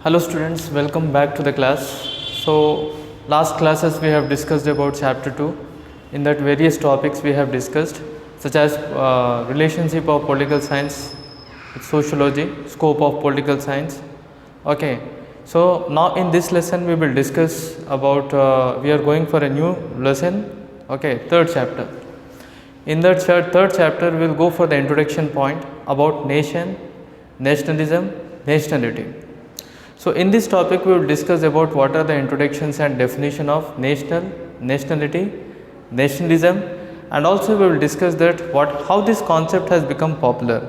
Hello students, welcome back to the class. So last classes we have discussed about chapter 2. In that various topics we have discussed such as relationship of political science with sociology, scope of political science. Okay, so now in this lesson we will discuss about we are going for a new lesson. Okay, third chapter. In that third chapter we will go for the introduction point about nation, nationalism, nationality. So in this topic we will discuss about what are the introductions and definition of nationality, nationalism, and also we will discuss that how this concept has become popular.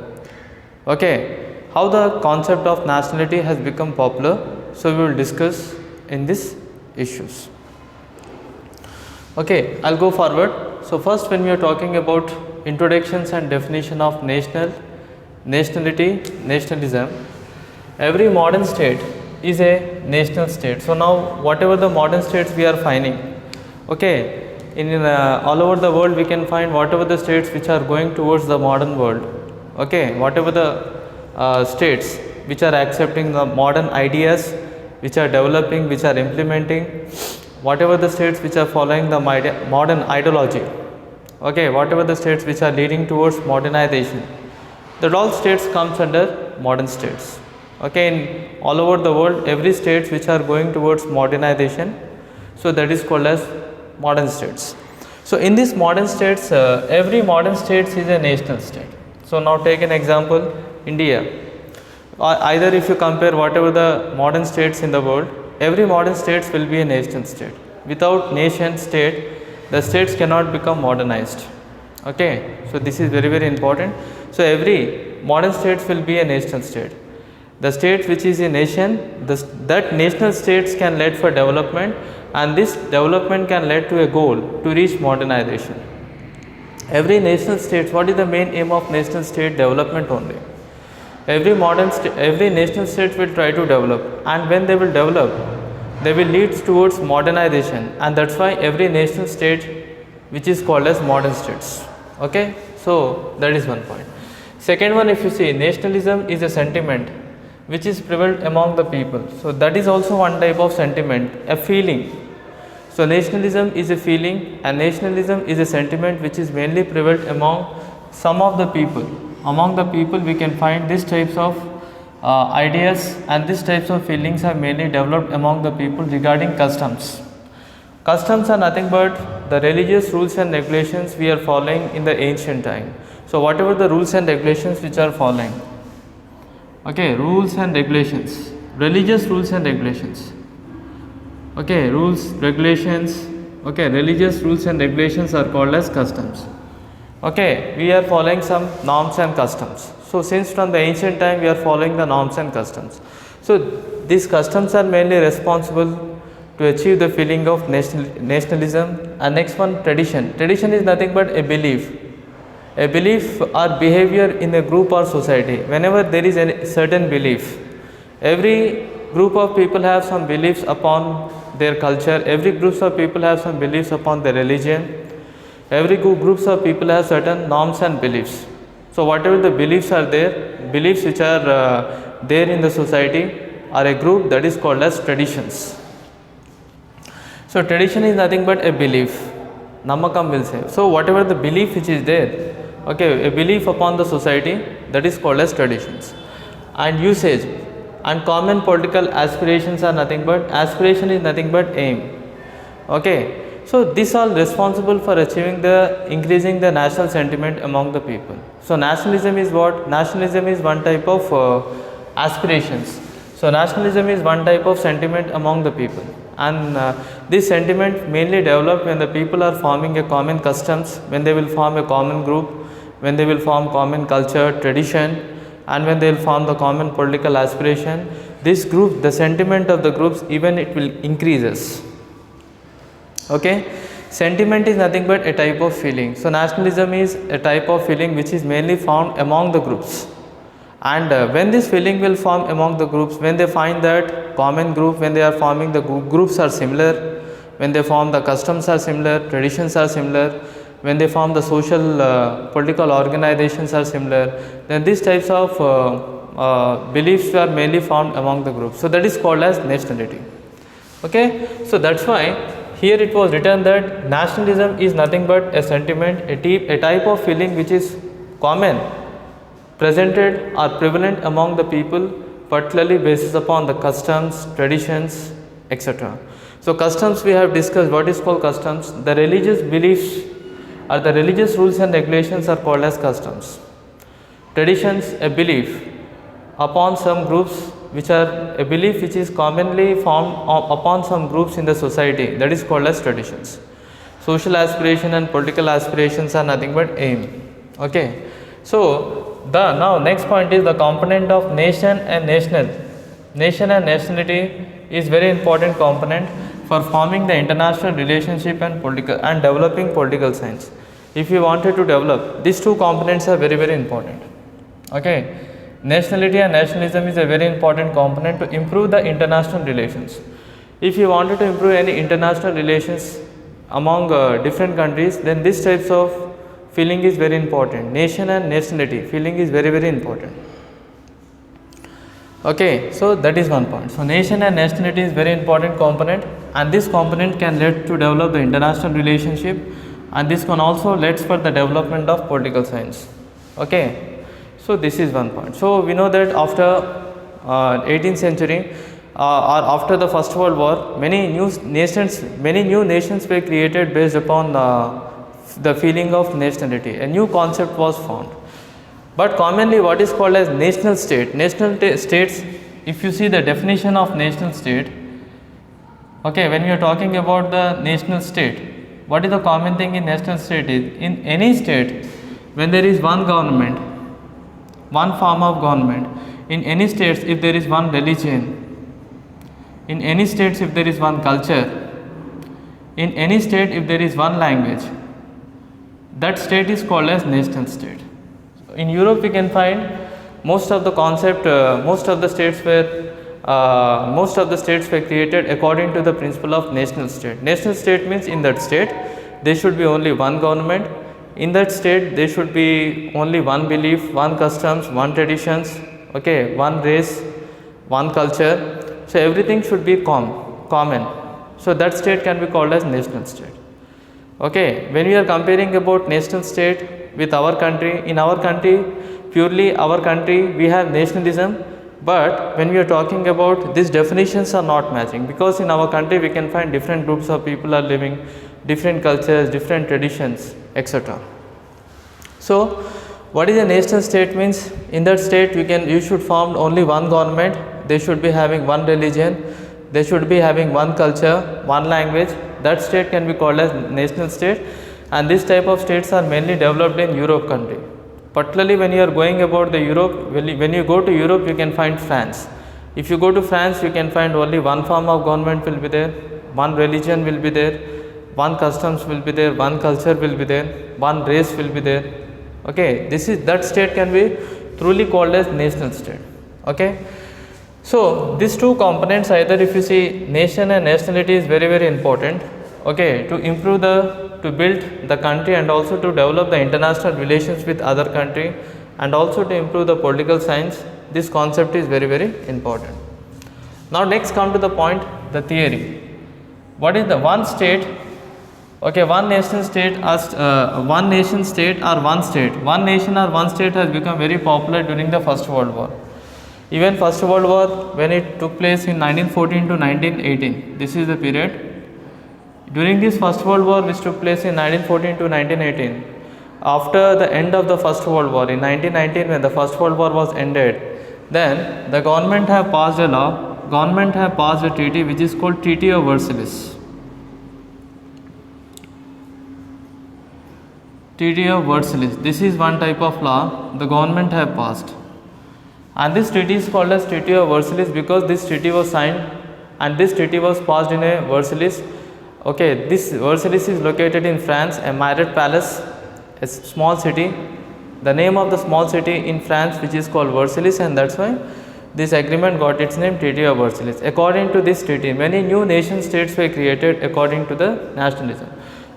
Okay, how the concept of nationality has become popular. So we will discuss in these issues. Okay, I'll go forward. So first, when we are talking about introductions and definition of nationality, nationalism, every modern state is a national state. So now whatever the modern states we are finding, okay, in all over the world we can find whatever the states which are going towards the modern world, okay, whatever the states which are accepting the modern ideas, which are developing, which are implementing, whatever the states which are following the modern ideology, okay, whatever the states which are leading towards modernization, that all states comes under modern states. Okay, in all over the world, every states which are going towards modernization, so that is called as modern states. So in these modern states, every modern state is a national state. So now take an example, India. Either if you compare whatever the modern states in the world, every modern states will be a nation state. Without nation state, the states cannot become modernized. Okay, so this is very, very important. So every modern states will be a nation state. The state which is a nation, that national states can lead for development, and this development can lead to a goal to reach modernization. Every national state, what is the main aim of national state? Development only. Every national state will try to develop, and when they will develop, they will lead towards modernization, and that's why every national state which is called as modern states. Okay, so that is one point. Second one, if you see, nationalism is a sentiment which is prevalent among the people. So that is also one type of sentiment, a feeling. So nationalism is a feeling, and nationalism is a sentiment which is mainly prevalent among some of the people. Among the people we can find these types of ideas, and these types of feelings are mainly developed among the people regarding customs. Customs are nothing but the religious rules and regulations we are following in the ancient time. So whatever the rules and regulations which are following, okay, rules and regulations, religious rules and regulations, okay, rules, regulations, okay, religious rules and regulations are called as customs. Okay, we are following some norms and customs. So since from the ancient time we are following the norms and customs. So these customs are mainly responsible to achieve the feeling of nationalism. And next one, tradition. Tradition is nothing but a belief. A belief or behavior in a group or society. Whenever there is a certain belief, every group of people have some beliefs upon their culture, every group of people have some beliefs upon their religion, every groups of people have certain norms and beliefs. So whatever the beliefs are there, beliefs which are there in the society are a group, that is called as traditions. So tradition is nothing but a belief, Namakam will say. So whatever the belief which is there, okay, a belief upon the society, that is called as traditions. And usage and common political aspirations are nothing but, aspiration is nothing but aim. Okay, so these are responsible for increasing the national sentiment among the people. So nationalism is what? Nationalism is one type of aspirations. So nationalism is one type of sentiment among the people, and this sentiment mainly developed when the people are forming a common customs, when they will form a common group, when they will form common culture, tradition, and when they will form the common political aspiration. This group, the sentiment of the groups, even it will increases. Okay, sentiment is nothing but a type of feeling. So nationalism is a type of feeling which is mainly found among the groups, and when this feeling will form among the groups, when they find that common group, when they are forming the groups are similar, when they form the customs are similar, traditions are similar, when they form the social political organizations are similar, then these types of beliefs are mainly found among the groups. So that is called as nationality. Okay, so that's why here it was written that nationalism is nothing but a sentiment, a type of feeling which is common, presented or prevalent among the people, particularly basis upon the customs, traditions, etc. So customs we have discussed. What is called customs? The religious beliefs or the religious rules and regulations are called as customs. Traditions, a belief upon some groups, which are a belief which is commonly formed upon some groups in the society, that is called as traditions. Social aspiration and political aspirations are nothing but aim. Okay, so the now next point is the component of nation and national. Nation and nationality is very important component for forming the international relationship and political and developing political science. If you wanted to develop, these two components are very important. Okay, nationality and nationalism is a very important component to improve the international relations. If you wanted to improve any international relations among different countries, then this types of feeling is very important. Nation and nationality feeling is very important. Okay, so that is one point. So nation and nationality is very important component, and this component can lead to develop the international relationship, and this can also lead for the development of political science. Okay. So this is one point. So we know that after 18th century or after the First World War, many new nations were created based upon the feeling of nationality. A new concept was found. But commonly what is called as national state. States, if you see the definition of nation state, okay, when we are talking about the national state, what is the common thing in national state is, in any state, when there is one government, one form of government, in any states if there is one religion, in any states if there is one culture, in any state if there is one language, that state is called as nation state. In Europe we can find most of the concept, most of the states were created according to the principle of national state. National state means in that state there should be only one government. In that state there should be only one belief, one customs, one traditions, okay, one race, one culture. So everything should be common. So that state can be called as national state. Okay, when we are comparing about national state with our country, in our country, purely our country, we have nationalism, but when we are talking about these definitions are not matching, because in our country we can find different groups of people are living, different cultures, different traditions, etc. So what is a nation state means? In that state you should form only one government, they should be having one religion, they should be having one culture, one language. That state can be called as national state, and this type of states are mainly developed in Europe country. Particularly when you are going about the Europe, when you go to Europe you can find France. If you go to France you can find only one form of government will be there, one religion will be there, one customs will be there, one culture will be there, one race will be there. Okay, that state can be truly called as national state. Okay, so these two components, either if you see nation and nationality is very important. Okay, to improve to build the country and also to develop the international relations with other country and also to improve the political science, this concept is very important. Now next come to the point, the theory. What is the one state? Okay, one nation state or one nation or one state has become very popular during the First World War. Even First World War, when it took place in 1914 to 1918, this is the period. During this First World War, which took place in 1914 to 1918, after the end of the First World War, in 1919 when the First World War was ended, then the government have passed a law, government have passed a treaty which is called Treaty of Versailles. Treaty of Versailles, this is one type of law the government have passed. And this treaty is called as Treaty of Versailles because this treaty was signed and this treaty was passed in a Versailles. Okay, this Versailles is located in France, a Marat Palace, a small city. The name of the small city in France which is called Versailles, and that's why this agreement got its name Treaty of Versailles. According to this treaty, many new nation states were created according to the nationalism.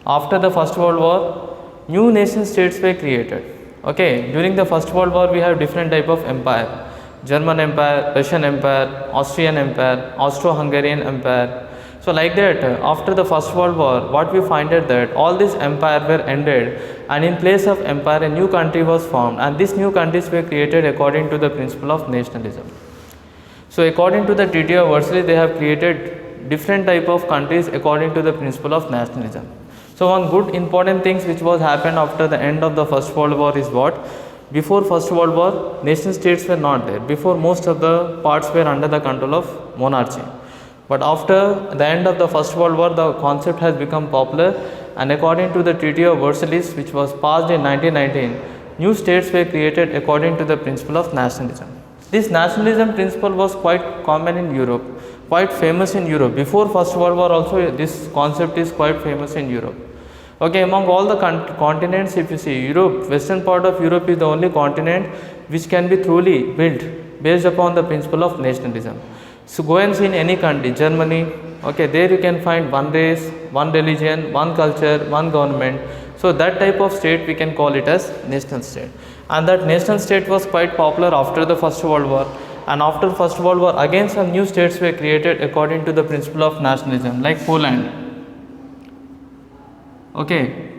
After the First World War, new nation states were created. Okay, during the First World War we have different type of empire. German Empire, Russian Empire, Austrian Empire, Austro-Hungarian Empire. So like that, after the First World War, what we find is that all these empires were ended, and in place of empire, a new country was formed, and these new countries were created according to the principle of nationalism. So according to the Treaty of Versailles, they have created different type of countries according to the principle of nationalism. So one good important things which was happened after the end of the First World War is what? Before First World War, nation states were not there. Before, most of the parts were under the control of monarchy. But after the end of the First World War, the concept has become popular, and according to the Treaty of Versailles, which was passed in 1919, new states were created according to the principle of nationalism. This nationalism principle was quite common in Europe, quite famous in Europe. Before First World War also, this concept is quite famous in Europe. Okay, among all the continents, if you see, Europe, western part of Europe is the only continent which can be truly built based upon the principle of nationalism. So go and see in any country, Germany, okay, there you can find one race, one religion, one culture, one government. So that type of state we can call it as nation state. And that nation state was quite popular after the First World War. And after First World War, again some new states were created according to the principle of nationalism, like Poland. Okay,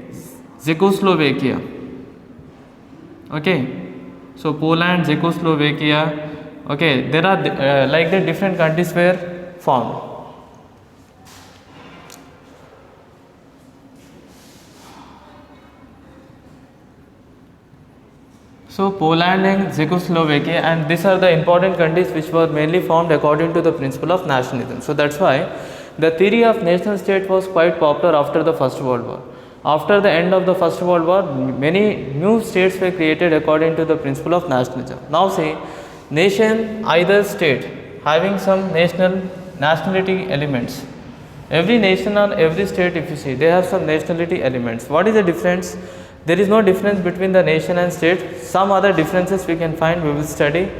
Czechoslovakia. Okay, so Poland, Czechoslovakia. Okay, there are like the different countries were formed. So Poland and Czechoslovakia, and these are the important countries which were mainly formed according to the principle of nationalism. So that's why the theory of nation state was quite popular after the First World War. After the end of the First World War, many new states were created according to the principle of nationalism. Now see, nation, either state having some nationality elements. Every nation and every state, if you see, they have some nationality elements. What is the difference? There is no difference between the nation and state. Some other differences we can find, we will study.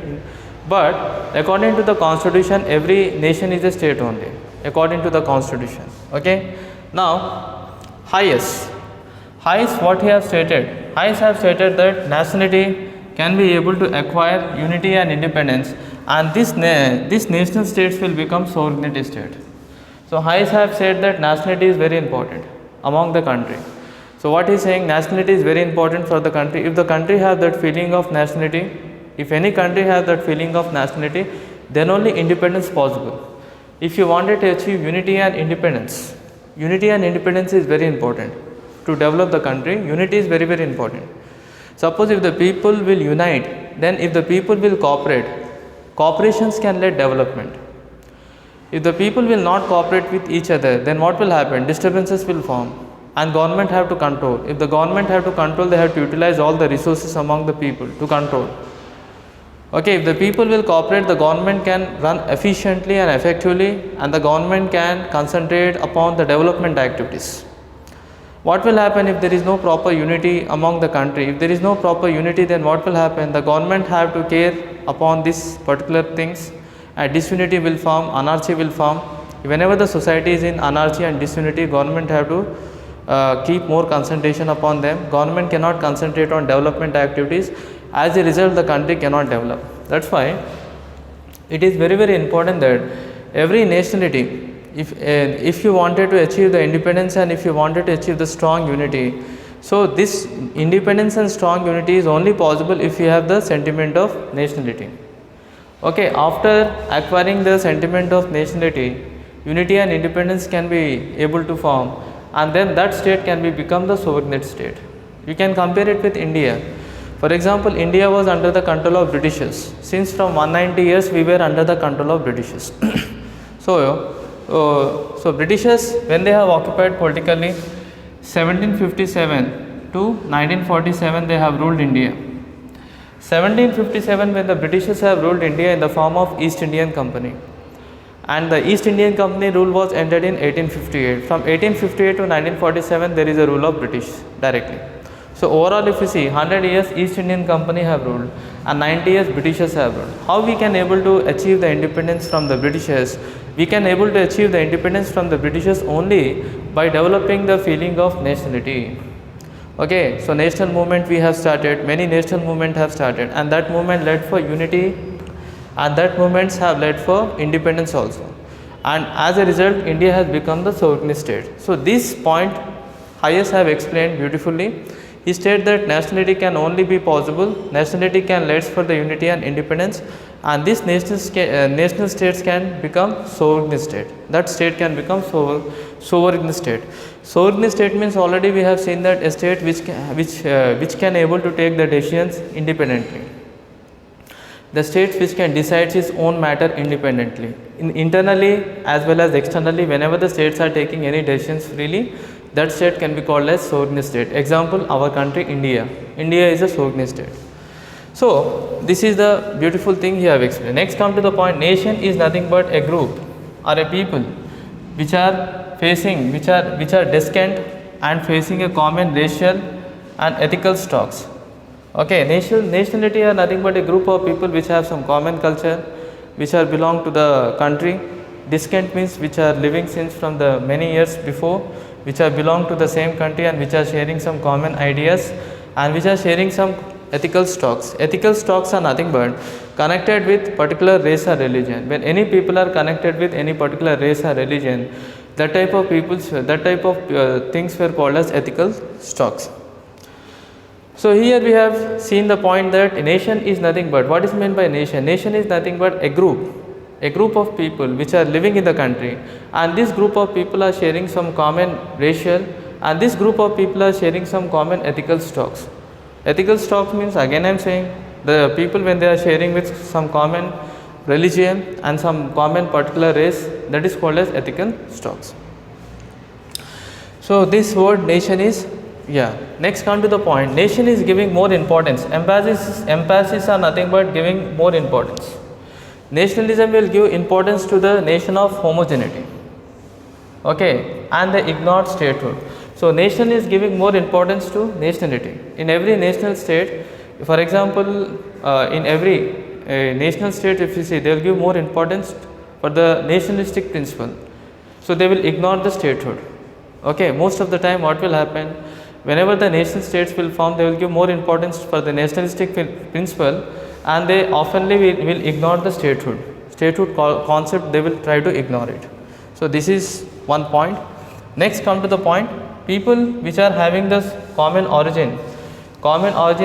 But according to the constitution, every nation is a state only, according to the constitution. Okay. Now, Hayes, what he has stated? Hayes have stated that nationality can be able to acquire unity and independence, and these nation states will become sovereignty state. So Hayes have said that nationality is very important among the country. So what he is saying, nationality is very important for the country. If the country have that feeling of nationality, if any country has that feeling of nationality, then only independence possible. If you wanted to achieve unity and independence is very important to develop the country. Unity is very, very important. Suppose if the people will unite, then if the people will cooperate, cooperations can lead development. If the people will not cooperate with each other, then what will happen? Disturbances will form, and government have to control. If the government have to control, they have to utilize all the resources among the people to control. Okay, if the people will cooperate, the government can run efficiently and effectively, and the government can concentrate upon the development activities. What will happen if there is no proper unity among the country? If there is no proper unity, then what will happen? The government have to care upon these particular things, and disunity will form, anarchy will form. Whenever the society is in anarchy and disunity, government have to keep more concentration upon them. Government cannot concentrate on development activities. As a result, the country cannot develop. That's why it is very, very important that every nationality, if you wanted to achieve the independence and if you wanted to achieve the strong unity, so this independence and strong unity is only possible if you have the sentiment of nationality. Okay, after acquiring the sentiment of nationality, unity and independence can be able to form, and then that state can become the sovereign state. You can compare it with India. For example, India was under the control of Britishers. Since from 190 years we were under the control of Britishers. So Britishers, when they have occupied politically, 1757 to 1947 they have ruled India. 1757, when the Britishers have ruled India in the form of East Indian Company, and the East Indian Company rule was ended in 1858. From 1858 to 1947 there is a rule of British directly. So overall, if you see, 100 years East Indian Company have ruled and 90 years Britishers have ruled. How we can able to achieve the independence from the Britishers? We can able to achieve the independence from the Britishers only by developing the feeling of nationality. Okay, so national movement we have started, many national movement have started, and that movement led for unity and that movements have led for independence also, and as a result India has become the sovereign state. So this point Hayes have explained beautifully. He stated that nationality can only be possible, nationality can lead for the unity and independence, and these national states can become sovereign state. That state can become sovereign state. Sovereign state means already we have seen that a state which can able to take the decisions independently. The states which can decide its own matter independently, internally as well as externally. Whenever the states are taking any decisions freely, that state can be called as sovereign state. Example, our country India. India is a sovereign state. So this is the beautiful thing he have explained. Next, come to the point. Nation is nothing but a group or a people which are distinct and facing a common racial and ethical stocks. Okay, nationality are nothing but a group of people which have some common culture, which are belong to the country. Distant means which are living since from the many years before, which are belong to the same country and which are sharing some common ideas and which are sharing some ethical stocks. Ethical stocks are nothing but connected with particular race or religion. When any people are connected with any particular race or religion, that type of things were called as ethical stocks. So here we have seen the point that a nation is nothing but, what is meant by nation? Nation is nothing but a group of people which are living in the country, and this group of people are sharing some common racial, and this group of people are sharing some common ethical stocks. Ethical stocks means, again I am saying, the people when they are sharing with some common religion and some common particular race, that is called as ethical stocks. So this word nation is, next come to the point. Nation is giving more importance. Emphasis are nothing but giving more importance. Nationalism will give importance to the nation of homogeneity, okay, and they ignore statehood. So nation is giving more importance to nationality. In every national state, for example, in every national state, if you see, they will give more importance for the nationalistic principle. So they will ignore the statehood. Okay, most of the time what will happen, whenever the nation states will form, they will give more importance for the nationalistic principle, and they oftenly will ignore the statehood concept. They will try to ignore it. So this is one point. Next, come to the point, people which are having this common origin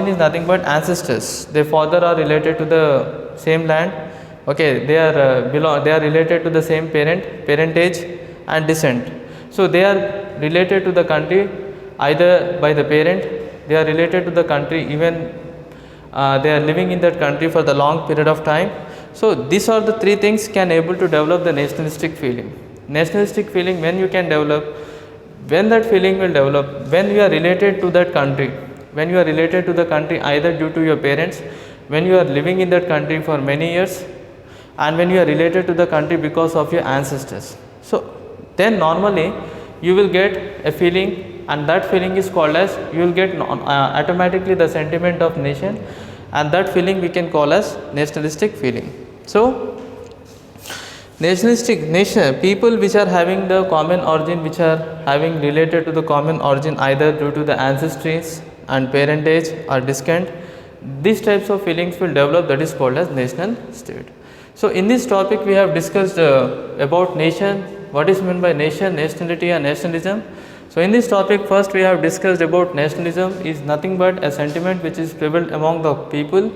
is nothing but ancestors. Their father are related to the same land, okay, they are related to the same parentage and descent. So they are related to the country either by the parent, they are related to the country even they are living in that country for the long period of time. So these are the three things can able to develop the nationalistic feeling. Nationalistic feeling, when you can develop, when that feeling will develop, when you are related to that country, when you are related to the country either due to your parents, when you are living in that country for many years, and when you are related to the country because of your ancestors. So then normally you will get a feeling, and that feeling is called as, you will get automatically the sentiment of nation, and that feeling we can call as nationalistic feeling. So nation, people which are having the common origin, which are having related to the common origin either due to the ancestries and parentage or descent, these types of feelings will develop, that is called as national state. So in this topic we have discussed about nation, what is meant by nation, nationality and nationalism. So in this topic, first we have discussed about nationalism is nothing but a sentiment which is prevalent among the people,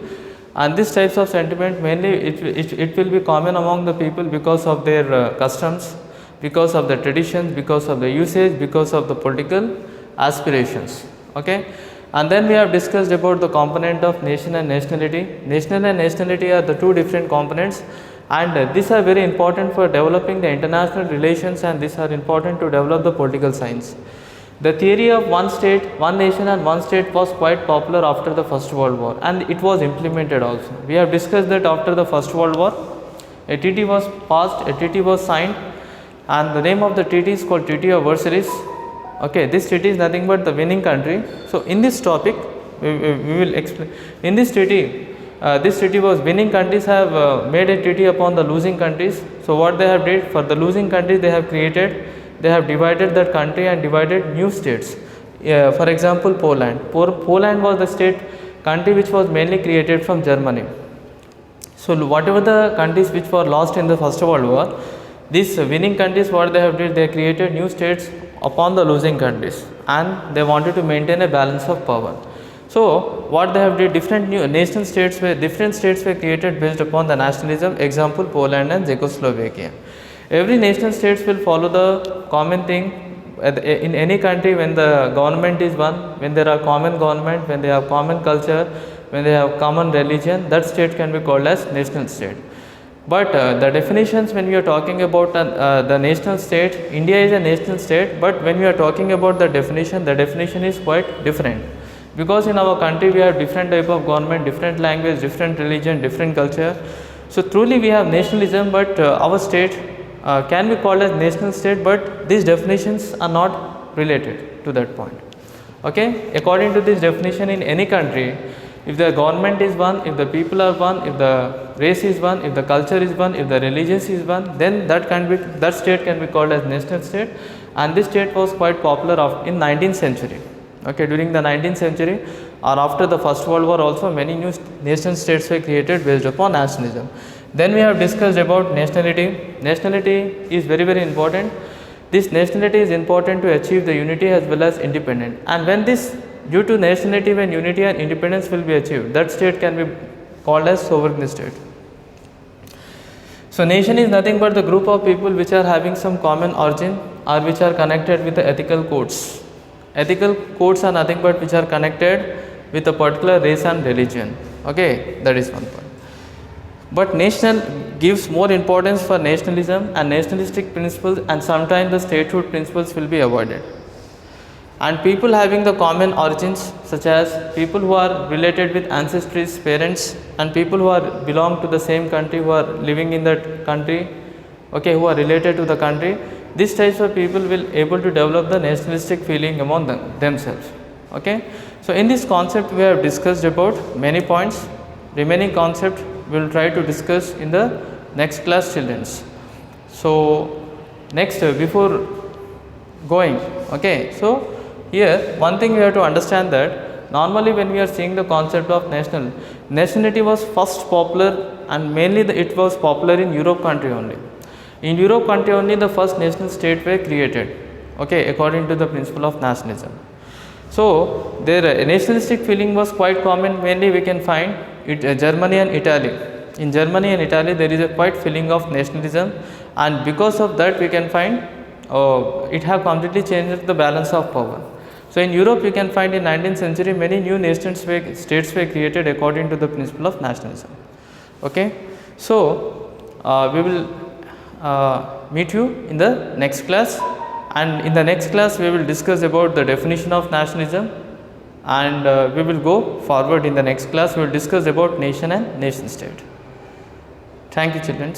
and these types of sentiment mainly it will be common among the people because of their customs, because of the traditions, because of the usage, because of the political aspirations. Okay, and then we have discussed about the component of nation and nationality. Nation and nationality are the two different components, and these are very important for developing the international relations, and these are important to develop the political science. The theory of one state, one nation and one state was quite popular after the First World War, and it was implemented also. We have discussed that after the First World War, a treaty was passed, a treaty was signed, and the name of the treaty is called Treaty of Versailles. Okay, this treaty is nothing but the winning country. So in this topic we will explain. In this treaty was winning countries have made a treaty upon the losing countries. So what they have did for the losing countries, they have divided that country and divided new states. For example, Poland was the country which was mainly created from Germany. So whatever the countries which were lost in the First World War, these winning countries, what they have did, they created new states upon the losing countries, and they wanted to maintain a balance of power. So what they have did, different new nation states were created based upon the nationalism. Example, Poland and Czechoslovakia. Every nation states will follow the common thing. In any country, when the government is one, when there are common government, when they have common culture, when they have common religion, that state can be called as national state. But the definitions, when we are talking about the national state, India is a national state, but when we are talking about the definition is quite different, because in our country we have different type of government, different language, different religion, different culture. So truly we have nationalism, but our state can be called as national state, but these definitions are not related to that point. Okay, according to this definition, in any country, if the government is one, if the people are one, if the race is one, if the culture is one, if the religion is one, then that state can be called as national state. And this state was quite popular in 19th century. Okay, during the 19th century or after the First World War also, many new nation states were created based upon nationalism. Then we have discussed about nationality. Nationality is very, very important. This nationality is important to achieve the unity as well as independence. And when this, due to nationality, when unity and independence will be achieved, that state can be called as sovereign state. So nation is nothing but the group of people which are having some common origin or which are connected with the ethical codes. Ethical codes are nothing but which are connected with a particular race and religion. Okay, that is one point. But national gives more importance for nationalism and nationalistic principles, and sometimes the statehood principles will be avoided. And people having the common origins, such as people who are related with ancestries, parents, and people who are belong to the same country, who are living in that country, okay, who are related to the country, these types of people will able to develop the nationalistic feeling among themselves. Okay, so in this concept we have discussed about many points. Remaining concept we will try to discuss in the next class, children. So next, before going, okay, so here one thing we have to understand, that normally when we are seeing the concept of nationality was first popular, and mainly it was popular in Europe country only. In Europe country only the first national state were created, okay, according to the principle of nationalism. So their nationalistic feeling was quite common. Mainly we can find it Germany and Italy. In Germany and Italy there is a quite feeling of nationalism, and because of that we can find it have completely changed the balance of power. So in Europe you can find in 19th century many new states were created according to the principle of nationalism. Okay, so we will meet you in the next class, and in the next class we will discuss about the definition of nationalism, and we will go forward. In the next class we will discuss about nation and nation state. Thank you, children.